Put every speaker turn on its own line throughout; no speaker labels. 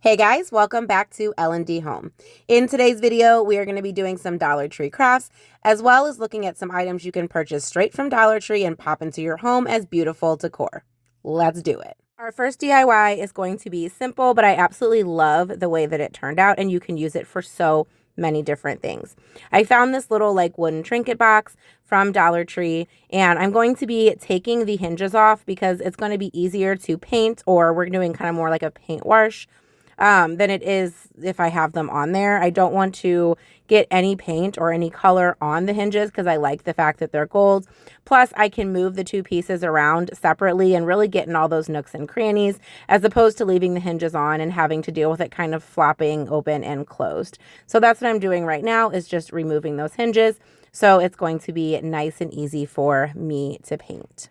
Hey guys, welcome back to L&D Home. In today's video, we are going to be doing some Dollar Tree crafts, as well as looking at some items you can purchase straight from Dollar Tree and pop into your home as beautiful decor. Let's do it. Our first DIY is going to be simple, but I absolutely love the way that it turned out, and you can use it for so many different things. I found this little wooden trinket box from Dollar Tree, and I'm going to be taking the hinges off because it's going to be easier to paint, or we're doing kind of more like a paint wash than it is if I have them on there. I don't want to get any paint or any color on the hinges because I like the fact that they're gold. Plus, I can move the two pieces around separately and really get in all those nooks and crannies, as opposed to leaving the hinges on and having to deal with it kind of flopping open and closed. So that's what I'm doing right now, is just removing those hinges. So it's going to be nice and easy for me to paint.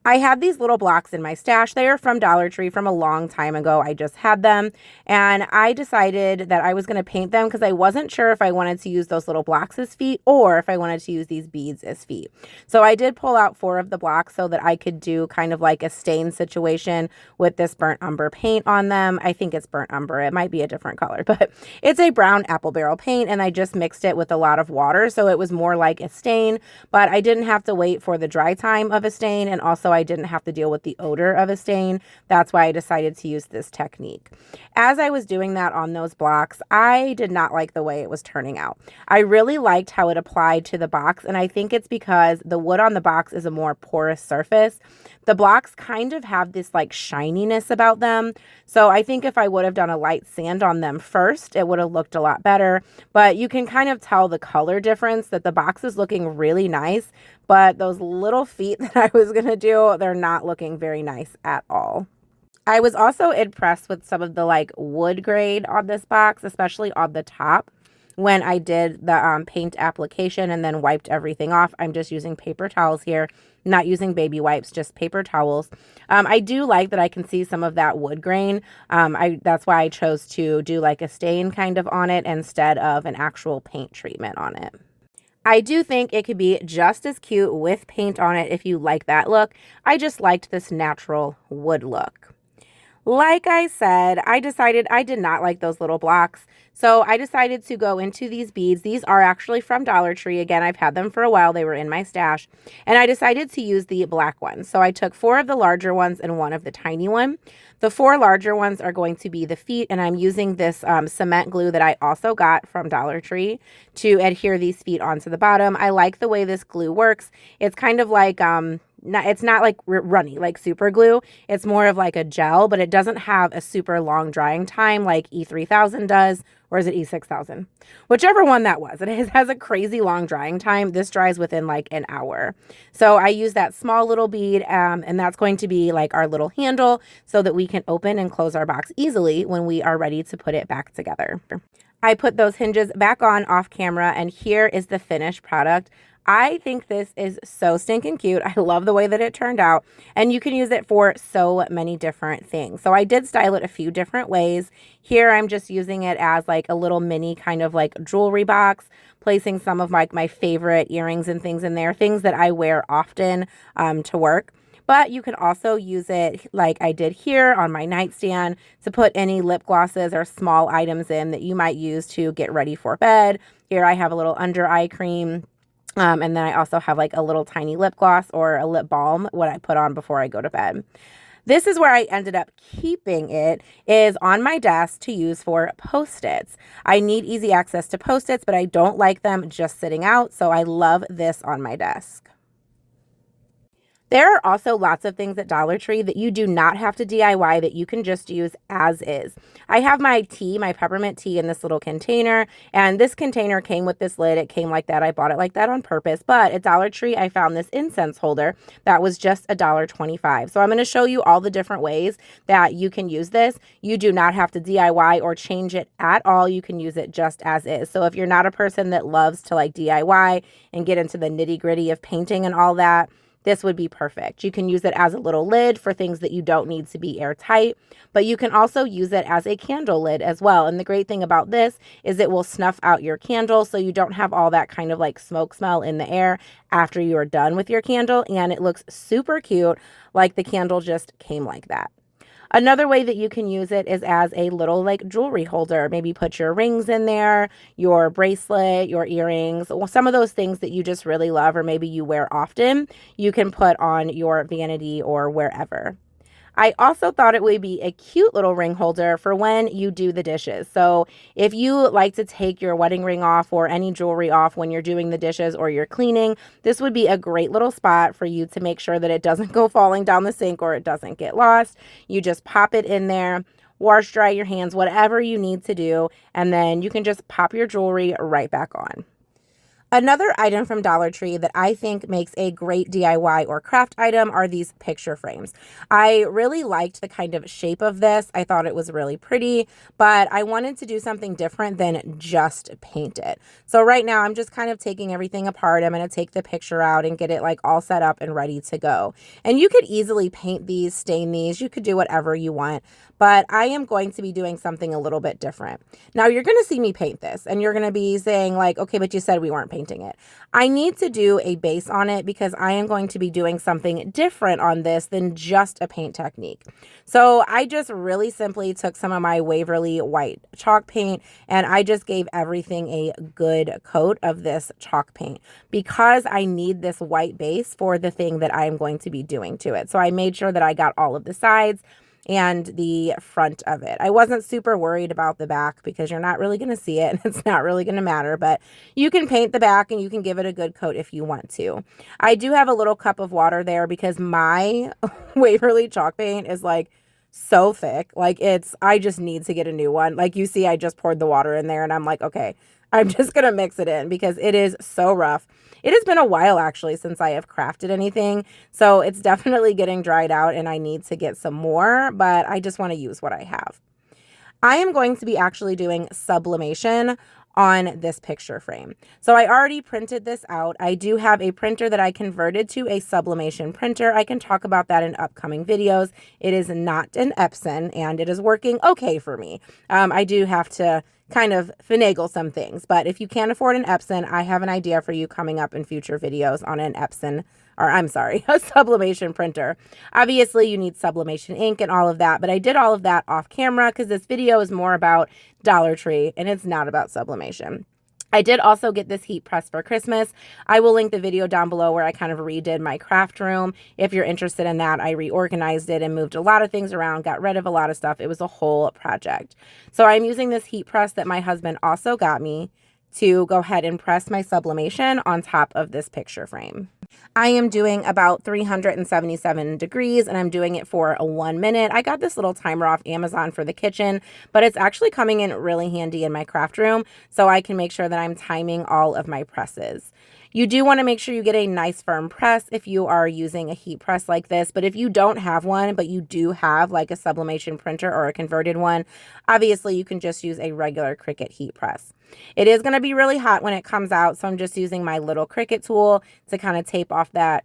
I have these little blocks in my stash. They are from Dollar Tree from a long time ago. I just had them, and I decided that I was going to paint them because I wasn't sure if I wanted to use those little blocks as feet or if I wanted to use these beads as feet. So I did pull out 4 of the blocks so that I could do kind of like a stain situation with this burnt umber paint on them. I think it's burnt umber. It might be a different color, but it's a brown apple barrel paint, and I just mixed it with a lot of water, so it was more like a stain, but I didn't have to wait for the dry time of a stain, and also I didn't have to deal with the odor of a stain. That's why I decided to use this technique. As I was doing that on those blocks, I did not like the way it was turning out. I really liked how it applied to the box, and I think it's because the wood on the box is a more porous surface. The blocks kind of have this shininess about them. So I think if I would have done a light sand on them first, it would have looked a lot better. But you can kind of tell the color difference, that the box is looking really nice, but those little feet that I was going to do, they're not looking very nice at all. I was also impressed with some of the wood grade on this box, especially on the top. When I did the paint application and then wiped everything off, I'm just using paper towels here, not using baby wipes, just paper towels. I do like that I can see some of that wood grain. That's why I chose to do a stain kind of on it instead of an actual paint treatment on it. I do think it could be just as cute with paint on it if you like that look. I just liked this natural wood look. Like I said, I decided I did not like those little blocks, so I decided to go into these beads. These are actually from Dollar Tree. Again, I've had them for a while. They were in my stash, and I decided to use the black ones. So I took 4 of the larger ones and 1 of the tiny one. The 4 larger ones are going to be the feet, and I'm using this cement glue that I also got from Dollar Tree to adhere these feet onto the bottom. I like the way this glue works. It's kind of like it's not like runny like super glue. It's more of like a gel, but it doesn't have a super long drying time like E3000 does, or is it E6000? Whichever one that was. It has a crazy long drying time. This dries within an hour. So I use that small little bead, and that's going to be our little handle so that we can open and close our box easily when we are ready to put it back together. I put those hinges back on off camera, and here is the finished product. I think this is so stinking cute. I love the way that it turned out, and you can use it for so many different things. So I did style it a few different ways. Here I'm just using it as a little mini kind of jewelry box, placing some of my favorite earrings and things in there, things that I wear often to work. But you can also use it like I did here on my nightstand to put any lip glosses or small items in that you might use to get ready for bed. Here I have a little under eye cream. And then I also have a little tiny lip gloss or a lip balm, what I put on before I go to bed. This is where I ended up keeping it, is on my desk to use for Post-its. I need easy access to Post-its, but I don't like them just sitting out, so I love this on my desk. There are also lots of things at Dollar Tree that you do not have to DIY, that you can just use as is. I have my tea, my peppermint tea, in this little container, and this container came with this lid. It came like that. I bought it like that on purpose, but at Dollar Tree, I found this incense holder that was just $1.25. So I'm going to show you all the different ways that you can use this. You do not have to DIY or change it at all. You can use it just as is. So if you're not a person that loves to DIY and get into the nitty-gritty of painting and all that, this would be perfect. You can use it as a little lid for things that you don't need to be airtight, but you can also use it as a candle lid as well. And the great thing about this is it will snuff out your candle, so you don't have all that kind of smoke smell in the air after you are done with your candle, and it looks super cute, like the candle just came like that. Another way that you can use it is as a little like jewelry holder. Maybe put your rings in there, your bracelet, your earrings, some of those things that you just really love or maybe you wear often, you can put on your vanity or wherever. I also thought it would be a cute little ring holder for when you do the dishes. So if you like to take your wedding ring off or any jewelry off when you're doing the dishes or you're cleaning, this would be a great little spot for you to make sure that it doesn't go falling down the sink or it doesn't get lost. You just pop it in there, wash, dry your hands, whatever you need to do, and then you can just pop your jewelry right back on. Another item from Dollar Tree that I think makes a great DIY or craft item are these picture frames. I really liked the kind of shape of this. I thought it was really pretty, but I wanted to do something different than just paint it. So right now I'm just kind of taking everything apart. I'm going to take the picture out and get it like all set up and ready to go. And you could easily paint these, stain these, you could do whatever you want, but I am going to be doing something a little bit different. Now you're going to see me paint this and you're going to be saying like, okay, but you said we weren't painting it. I need to do a base on it because I am going to be doing something different on this than just a paint technique. So I just really simply took some of my Waverly white chalk paint and I just gave everything a good coat of this chalk paint because I need this white base for the thing that I am going to be doing to it. So I made sure that I got all of the sides and the front of it. I wasn't super worried about the back because you're not really going to see it and it's not really going to matter, but you can paint the back and you can give it a good coat if you want to. I do have a little cup of water there because my Waverly chalk paint is like so thick. Like I just need to get a new one. Like you see, I just poured the water in there and I'm like, okay, I'm just going to mix it in because it is so rough. It has been a while actually since I have crafted anything, so it's definitely getting dried out and I need to get some more, but I just want to use what I have. I am going to be actually doing sublimation on this picture frame. So I already printed this out. I do have a printer that I converted to a sublimation printer. I can talk about that in upcoming videos. It is not an Epson and it is working okay for me. I do have to kind of finagle some things, but if you can't afford an Epson, I have an idea for you coming up in future videos on an Epson, or I'm sorry, a sublimation printer. Obviously you need sublimation ink and all of that, but I did all of that off camera because this video is more about Dollar Tree and it's not about sublimation. I did also get this heat press for Christmas. I will link the video down below where I kind of redid my craft room. If you're interested in that, I reorganized it and moved a lot of things around, got rid of a lot of stuff. It was a whole project. So I'm using this heat press that my husband also got me to go ahead and press my sublimation on top of this picture frame. I am doing about 377 degrees and I'm doing it for 1 minute. I got this little timer off Amazon for the kitchen, but it's actually coming in really handy in my craft room so I can make sure that I'm timing all of my presses. You do want to make sure you get a nice firm press if you are using a heat press like this, but if you don't have one, but you do have like a sublimation printer or a converted one, obviously you can just use a regular Cricut heat press. It is going to be really hot when it comes out, so I'm just using my little Cricut tool to kind of take off the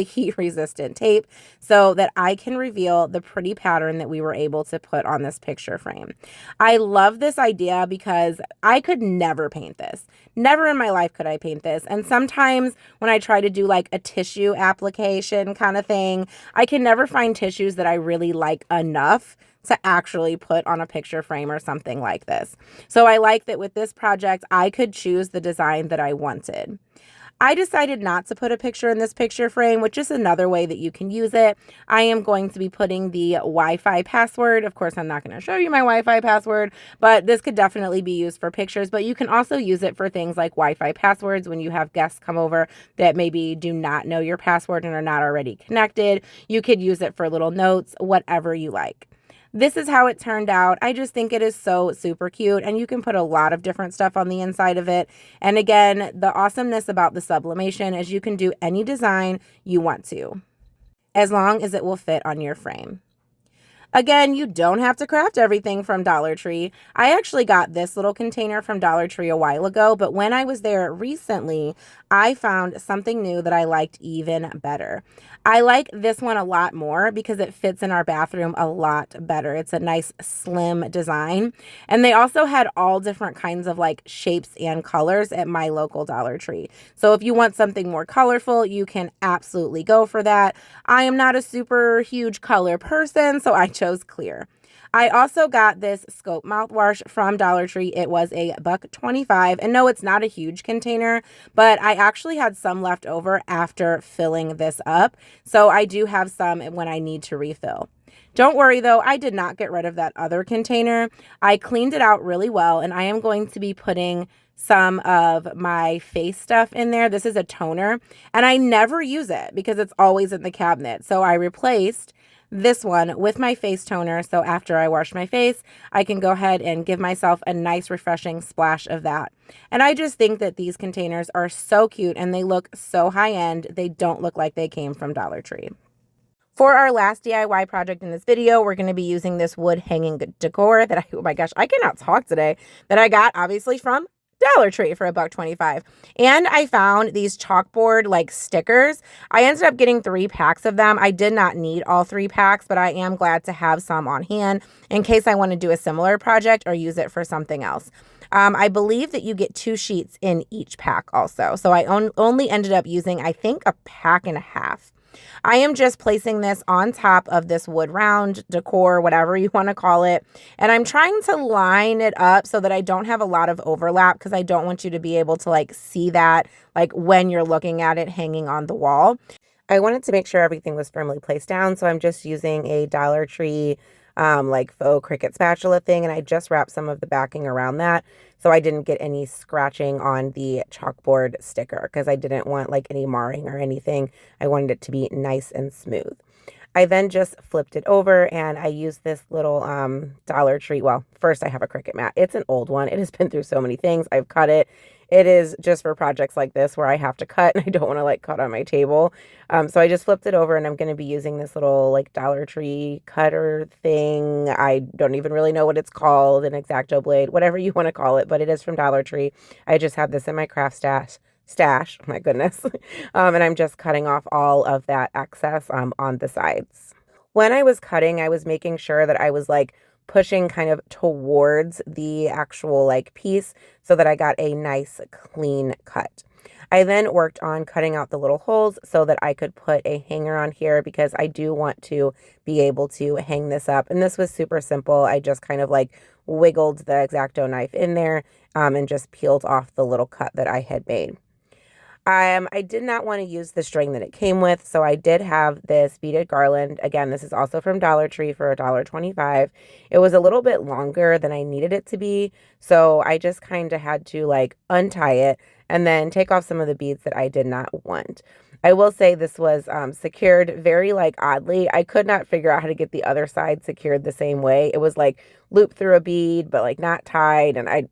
heat resistant tape so that I can reveal the pretty pattern that we were able to put on this picture frame. I love this idea because I could never paint this. Never in my life could I paint this. And sometimes when I try to do like a tissue application kind of thing, I can never find tissues that I really like enough to actually put on a picture frame or something like this. So I like that with this project, I could choose the design that I wanted. I decided not to put a picture in this picture frame, which is another way that you can use it. I am going to be putting the Wi-Fi password. Of course, I'm not going to show you my Wi-Fi password, but this could definitely be used for pictures, but you can also use it for things like Wi-Fi passwords when you have guests come over that maybe do not know your password and are not already connected. You could use it for little notes, whatever you like. This is how it turned out. I just think it is so super cute and you can put a lot of different stuff on the inside of it. And again, the awesomeness about the sublimation is you can do any design you want to, as long as it will fit on your frame. Again, you don't have to craft everything from Dollar Tree. I actually got this little container from Dollar Tree a while ago, but when I was there recently, I found something new that I liked even better. I like this one a lot more because it fits in our bathroom a lot better. It's a nice slim design. And they also had all different kinds of like shapes and colors at my local Dollar Tree. So if you want something more colorful, you can absolutely go for that. I am not a super huge color person, so I chose clear. I also got this Scope mouthwash from Dollar Tree. It was a $1.25, and no, it's not a huge container, but I actually had some left over after filling this up, so I do have some when I need to refill. Don't worry though, I did not get rid of that other container. I cleaned it out really well, and I am going to be putting some of my face stuff in there. This is a toner, and I never use it because it's always in the cabinet. So I replaced this one with my face toner. So after I wash my face, I can go ahead and give myself a nice refreshing splash of that. And I just think that these containers are so cute and they look so high end. They don't look like they came from Dollar Tree. For our last DIY project in this video, we're going to be using this wood hanging decor that oh my gosh, I cannot talk today, that I got obviously from Dollar Tree for $1.25. And I found these chalkboard like stickers. I ended up getting 3 packs of them. I did not need all 3 packs, but I am glad to have some on hand in case I want to do a similar project or use it for something else. I believe that you get 2 sheets in each pack also. So I only ended up using, I think, a pack and a half. I am just placing this on top of this wood round decor, whatever you want to call it. And I'm trying to line it up so that I don't have a lot of overlap because I don't want you to be able to like see that like when you're looking at it hanging on the wall. I wanted to make sure everything was firmly placed down, so I'm just using a Dollar Tree like faux Cricut spatula thing, and I just wrapped some of the backing around that so I didn't get any scratching on the chalkboard sticker because I didn't want like any marring or anything. I wanted it to be nice and smooth. I then just flipped it over and I used this little Dollar Tree. Well, first I have a Cricut mat. It's an old one. It has been through so many things. I've cut it. It is just for projects like this where I have to cut and I don't want to like cut on my table. So I just flipped it over and I'm going to be using this little like Dollar Tree cutter thing. I don't even really know what it's called, an X-Acto blade, whatever you want to call it, but it is from Dollar Tree. I just have this in my craft stash, my goodness. And I'm just cutting off all of that excess on the sides. When I was cutting, I was making sure that I was like pushing kind of towards the actual like piece so that I got a nice clean cut. I then worked on cutting out the little holes so that I could put a hanger on here because I do want to be able to hang this up. And this was super simple. I just kind of like wiggled the X-Acto knife in there and just peeled off the little cut that I had made. I did not want to use the string that it came with, so I did have this beaded garland. Again, this is also from Dollar Tree for $1.25. It was a little bit longer than I needed it to be, so I just kind of had to like untie it and then take off some of the beads that I did not want. I will say this was secured very like oddly. I could not figure out how to get the other side secured the same way. It was like looped through a bead, but like not tied, and I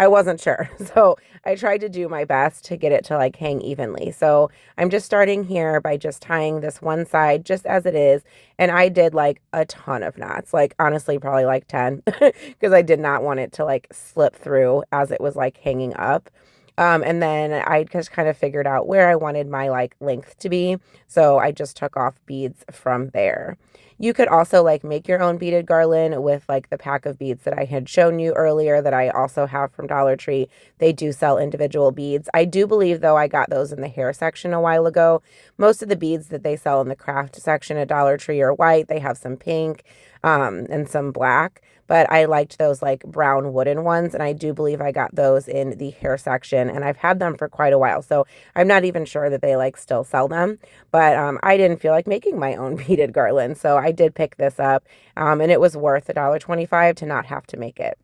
wasn't sure. So I tried to do my best to get it to like hang evenly. So I'm just starting here by just tying this one side just as it is. And I did like a ton of knots, like honestly, probably like 10 because I did not want it to like slip through as it was like hanging up. And then I just kind of figured out where I wanted my like length to be. So I just took off beads from there. You could also like make your own beaded garland with like the pack of beads that I had shown you earlier that I also have from Dollar Tree. They do sell individual beads. I do believe though I got those in the hair section a while ago. Most of the beads that they sell in the craft section at Dollar Tree are white. They have some pink and some black, but I liked those like brown wooden ones, and I do believe I got those in the hair section, and I've had them for quite a while, so I'm not even sure that they like still sell them, but I didn't feel like making my own beaded garland, so I did pick this up, and it was worth $1.25 to not have to make it.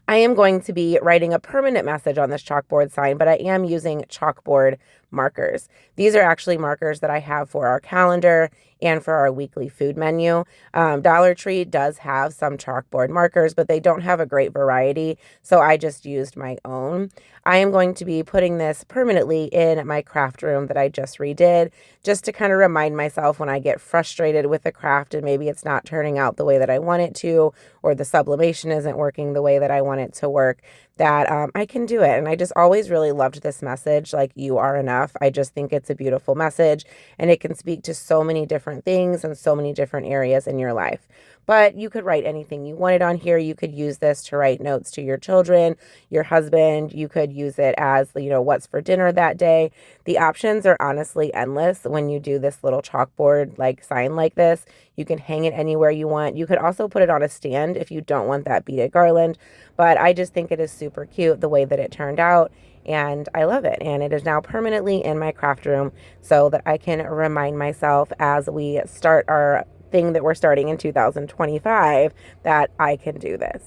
I am going to be writing a permanent message on this chalkboard sign, but I am using chalkboard markers. These are actually markers that I have for our calendar and for our weekly food menu. Dollar Tree does have some chalkboard markers, but they don't have a great variety, so I just used my own. I am going to be putting this permanently in my craft room that I just redid, just to kind of remind myself when I get frustrated with the craft and maybe it's not turning out the way that I want it to, or the sublimation isn't working the way that I want it to work, that I can do it. And I just always really loved this message, like, you are enough. I just think it's a beautiful message, and it can speak to so many different things and so many different areas in your life. But you could write anything you wanted on here. You could use this to write notes to your children, your husband. You could use it as, what's for dinner that day. The options are honestly endless when you do this little chalkboard like sign like this. You can hang it anywhere you want. You could also put it on a stand if you don't want that beaded garland. But I just think it is super cute the way that it turned out, and I love it. And it is now permanently in my craft room so that I can remind myself as we start our thing that we're starting in 2025 that I can do this.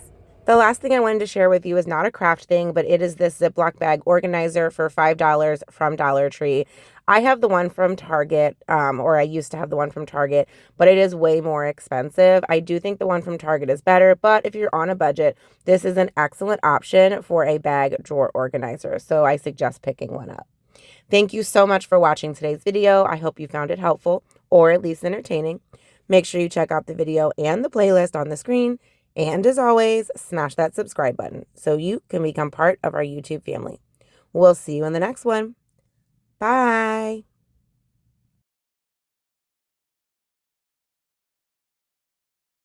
The last thing I wanted to share with you is not a craft thing, but it is this Ziploc bag organizer for $5 from Dollar Tree. I have the one from Target, or I used to have the one from Target, but it is way more expensive. I do think the one from Target is better, but if you're on a budget, this is an excellent option for a bag drawer organizer. So I suggest picking one up. Thank you so much for watching today's video. I hope you found it helpful, or at least entertaining. Make sure you check out the video and the playlist on the screen. And as always, smash that subscribe button so you can become part of our YouTube family. We'll see you in the next one. Bye.